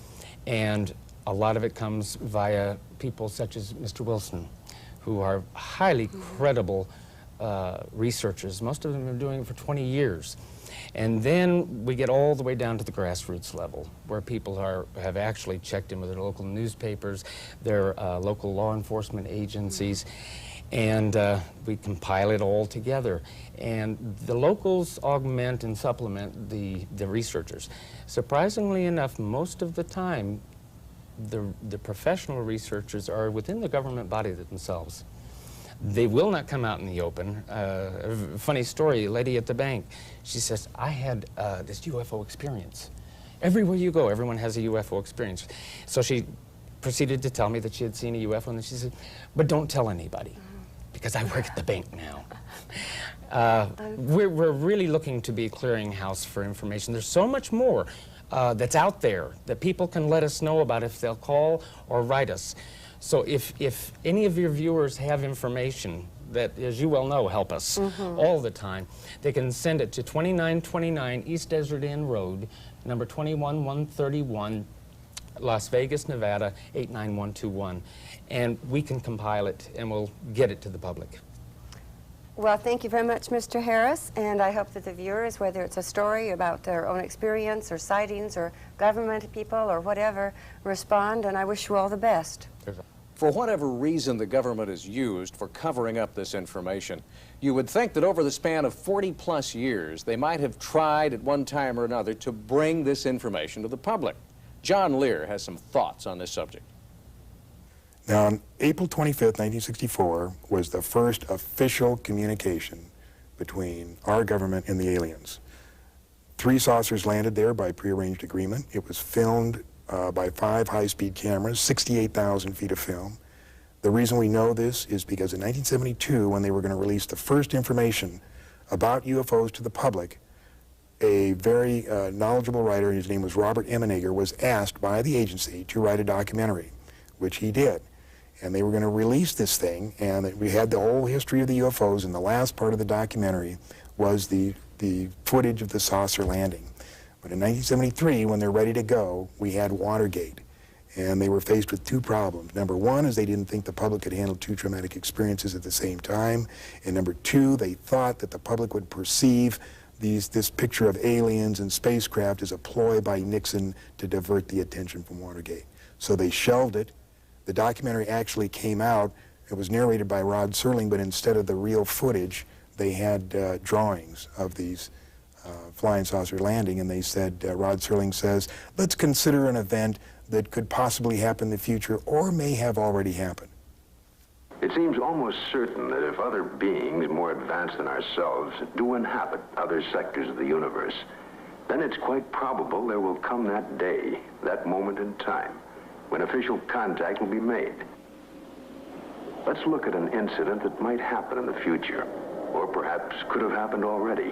and a lot of it comes via people such as Mr. Wilson, who are highly credible researchers. Most of them have been doing it for 20 years. And then we get all the way down to the grassroots level, where people have actually checked in with their local newspapers, their local law enforcement agencies, and we compile it all together. And the locals augment and supplement the researchers. Surprisingly enough, most of the time, the professional researchers are within the government body themselves. They will not come out in the open. A funny story, a lady at the bank, she says, I had this UFO experience. Everywhere you go, everyone has a UFO experience. So she proceeded to tell me that she had seen a UFO, and then she said, but don't tell anybody, because I work at the bank now. We're really looking to be a clearinghouse for information. There's so much more that's out there that people can let us know about if they'll call or write us. So if any of your viewers have information that, as you well know, help us all the time, they can send it to 2929 East Desert Inn Road, number 21131, Las Vegas, Nevada, 89121. And we can compile it and we'll get it to the public. Well, thank you very much, Mr. Harris, and I hope that the viewers, whether it's a story about their own experience or sightings or government people or whatever, respond, and I wish you all the best. For whatever reason the government has used for covering up this information, you would think that over the span of 40-plus years, they might have tried at one time or another to bring this information to the public. John Lear has some thoughts on this subject. Now, on April 25th, 1964, was the first official communication between our government and the aliens. 3 saucers landed there by prearranged agreement. It was filmed by 5 high-speed cameras, 68,000 feet of film. The reason we know this is because in 1972, when they were going to release the first information about UFOs to the public, a very knowledgeable writer, his name was Robert Emenegger, was asked by the agency to write a documentary, which he did. And they were going to release this thing, and we had the whole history of the UFOs, and the last part of the documentary was the footage of the saucer landing. But in 1973, when they're ready to go, we had Watergate, and they were faced with 2 problems. Number 1 is they didn't think the public could handle 2 traumatic experiences at the same time, and number 2, they thought that the public would perceive this picture of aliens and spacecraft as a ploy by Nixon to divert the attention from Watergate. So they shelved it. The documentary actually came out It was narrated by Rod Serling, but instead of the real footage, they had drawings of these flying saucer landing, and they said, Rod Serling says, let's consider an event that could possibly happen in the future or may have already happened. It seems almost certain that if other beings more advanced than ourselves do inhabit other sectors of the universe, then it's quite probable there will come that day, that moment in time, when official contact will be made. Let's look at an incident that might happen in the future, or perhaps could have happened already.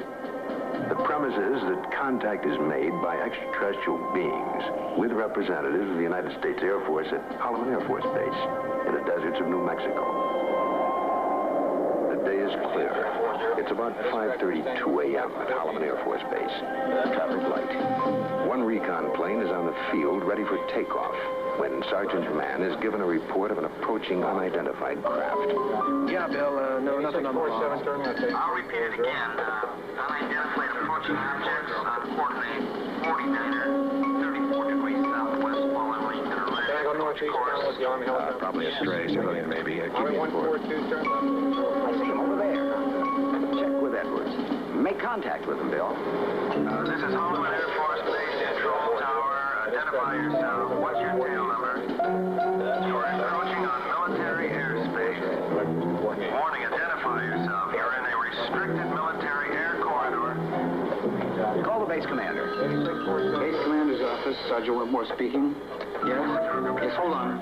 The premise is that contact is made by extraterrestrial beings with representatives of the United States Air Force at Holloman Air Force Base in the deserts of New Mexico. The day is clear. It's about 5:32 a.m. at Holloman Air Force Base. Traffic light. One recon plane is on the field ready for takeoff when Sergeant Mann is given a report of an approaching unidentified craft. Yeah, Bill, no, nothing on the phone. I'll repeat it again. Unidentified approaching objects on coordinate 49er, 34 degrees southwest, following Lincoln around. Can I go northeast down with the Army helicopter? Probably a stray civilian, maybe. Keep me informed. 142, turn left. I see him over there. Check with Edwards. Make contact with him, Bill. This is Holloman Air Force Base Control Tower. Identify yourself. What's your tail number? You're encroaching on military airspace. Warning, identify yourself. You're in a restricted military air corridor. Call the base commander. Base commander's office, Sergeant Whitmore speaking. Yes? Yes, hold on.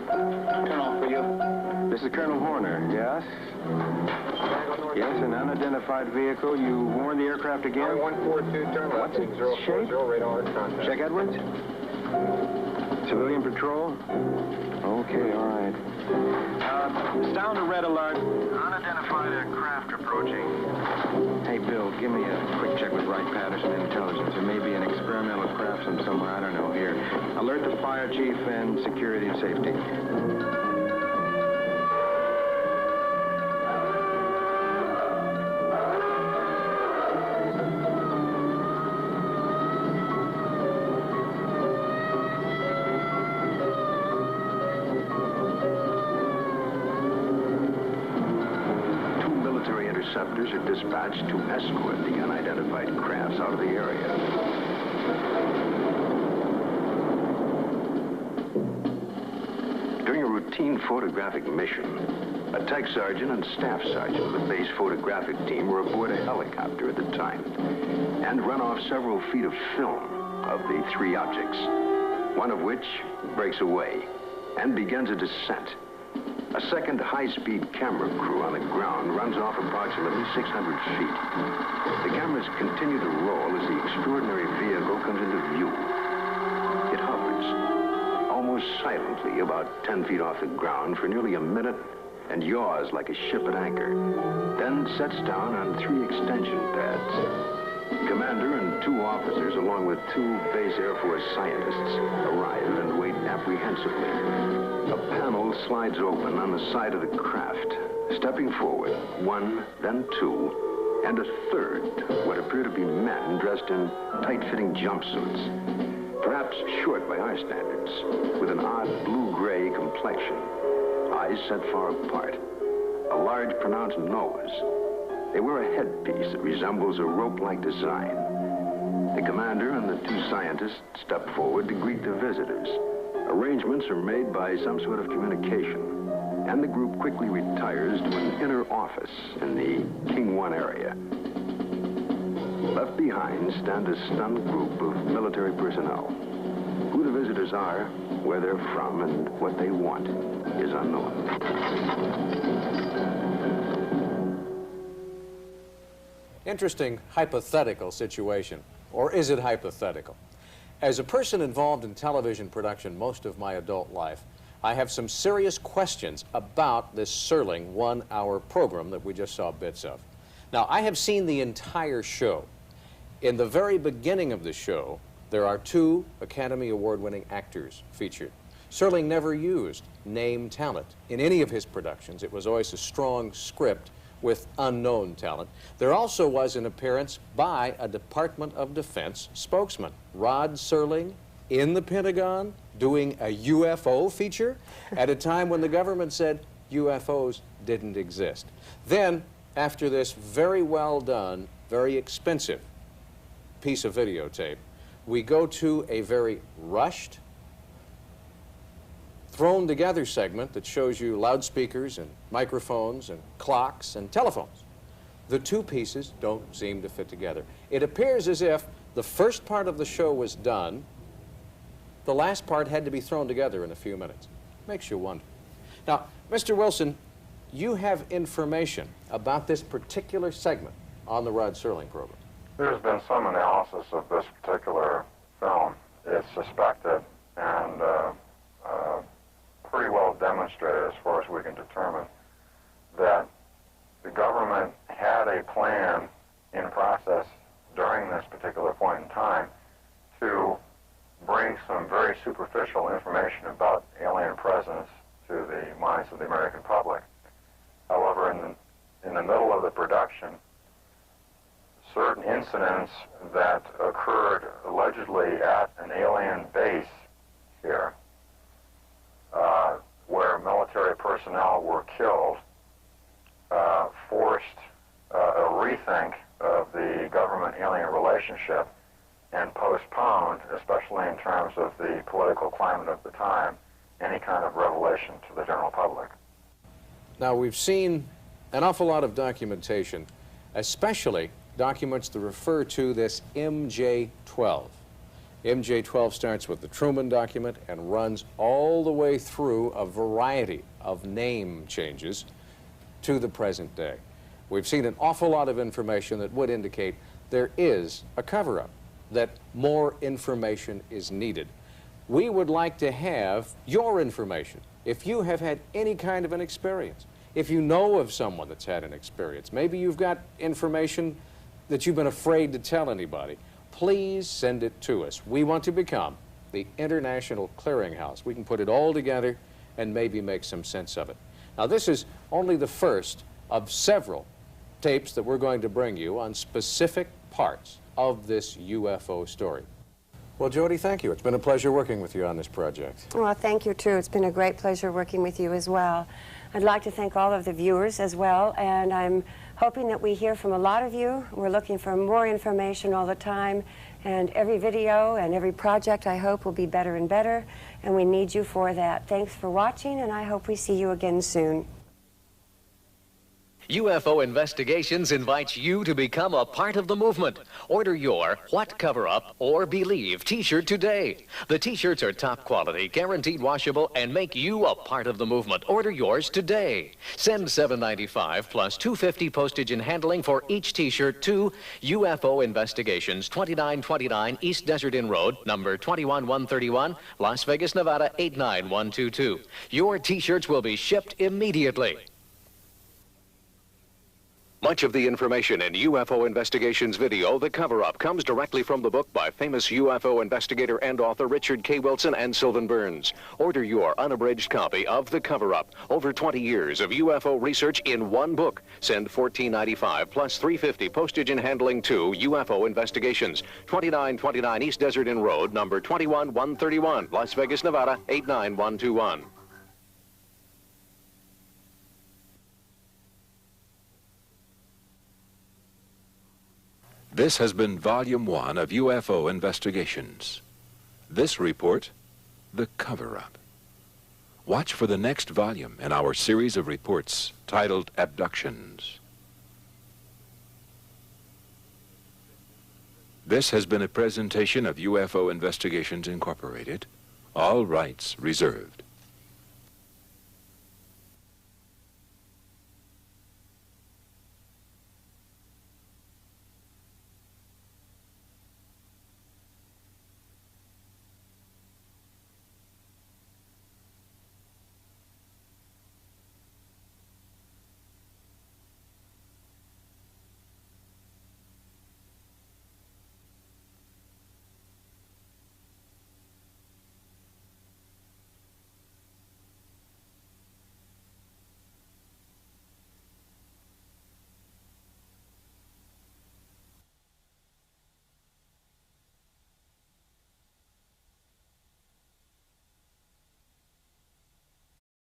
Colonel, for you. This is Colonel Horner, yes? Yes, an unidentified vehicle. You warned the aircraft again? 142, turn left. What's its 040, shape? radar contact. Check Edwards. Civilian patrol? Okay, all right. Sound a red alert. Unidentified aircraft approaching. Hey, Bill, give me a quick check with Wright Patterson Intelligence. There may be an experimental craft from somewhere, I don't know, here. Alert the fire chief and security and safety. Interceptors are dispatched to escort the unidentified crafts out of the area. During a routine photographic mission, a tech sergeant and staff sergeant of the base photographic team were aboard a helicopter at the time and run off several feet of film of the three objects, one of which breaks away and begins a descent. A second high-speed camera crew on the ground runs off approximately 600 feet. The cameras continue to roll as the extraordinary vehicle comes into view. It hovers, almost silently, about 10 feet off the ground for nearly a minute and yaws like a ship at anchor, then sets down on 3 extension pads. Commander and 2 officers, along with 2 base Air Force scientists, arrive and wait apprehensively. A panel slides open on the side of the craft. Stepping forward, 1, then 2, and a third, what appear to be men dressed in tight-fitting jumpsuits. Perhaps short by our standards, with an odd blue-gray complexion, eyes set far apart, a large pronounced nose. They wear a headpiece that resembles a rope-like design. The commander and the 2 scientists step forward to greet the visitors. Arrangements are made by some sort of communication, and the group quickly retires to an inner office in the King 1 area. Left behind stand a stunned group of military personnel. Who the visitors are, where they're from, and what they want is unknown. Interesting hypothetical situation. Or is it hypothetical? As a person involved in television production most of my adult life, I have some serious questions about this Serling 1-hour program that we just saw bits of. Now, I have seen the entire show. In the very beginning of the show, there are 2 Academy Award-winning actors featured. Serling never used name talent in any of his productions. It was always a strong script with unknown talent. There also was an appearance by a Department of Defense spokesman, Rod Serling, in the Pentagon doing a UFO feature at a time when the government said, UFOs didn't exist. Then, after this very well done, very expensive piece of videotape, we go to a very rushed, thrown together segment that shows you loudspeakers and microphones and clocks and telephones. The two pieces don't seem to fit together. It appears as if the first part of the show was done, the last part had to be thrown together in a few minutes. Makes you wonder. Now, Mr. Wilson, you have information about this particular segment on the Rod Serling program. There's been some analysis of this particular film. It's suspected and pretty well demonstrated, as far as we can determine, that the government had a plan in process during this particular point in time to bring some very superficial information about alien presence to the minds of the American public. However, in the middle of the production, certain incidents that occurred allegedly at an alien base here, where military personnel were killed, forced a rethink of the government-alien relationship and postponed, especially in terms of the political climate of the time, any kind of revelation to the general public. Now, we've seen an awful lot of documentation, especially documents that refer to this MJ-12. MJ-12 starts with the Truman document and runs all the way through a variety of name changes to the present day. We've seen an awful lot of information that would indicate there is a cover-up, that more information is needed. We would like to have your information. If you have had any kind of an experience, if you know of someone that's had an experience, maybe you've got information that you've been afraid to tell anybody, please send it to us. We want to become the international clearinghouse. We can put it all together and maybe make some sense of it. Now, this is only the first of several tapes that we're going to bring you on specific parts of this UFO story. Well, Jody, thank you. It's been a pleasure working with you on this project. Well, thank you, too. It's been a great pleasure working with you as well. I'd like to thank all of the viewers as well, and I'm hoping that we hear from a lot of you. We're looking for more information all the time, and every video and every project, I hope, will be better and better, and we need you for that. Thanks for watching, and I hope we see you again soon. UFO Investigations invites you to become a part of the movement. Order your What Cover Up or Believe t-shirt today. The t-shirts are top quality, guaranteed washable, and make you a part of the movement. Order yours today. Send $7.95 plus $2.50 postage and handling for each t-shirt to UFO Investigations, 2929 East Desert Inn Road, number 21131, Las Vegas, Nevada, 89122. Your t-shirts will be shipped immediately. Much of the information in UFO Investigations video, The Cover-Up, comes directly from the book by famous UFO investigator and author Richard K. Wilson and Sylvan Burns. Order your unabridged copy of The Cover-Up. Over 20 years of UFO research in one book. Send $14.95 plus $3.50 postage and handling to UFO Investigations, 2929 East Desert Inn Road, number 21131, Las Vegas, Nevada, 89121. This has been Volume 1 of UFO Investigations. This report, The Cover-Up. Watch for the next volume in our series of reports titled Abductions. This has been a presentation of UFO Investigations Incorporated. All rights reserved.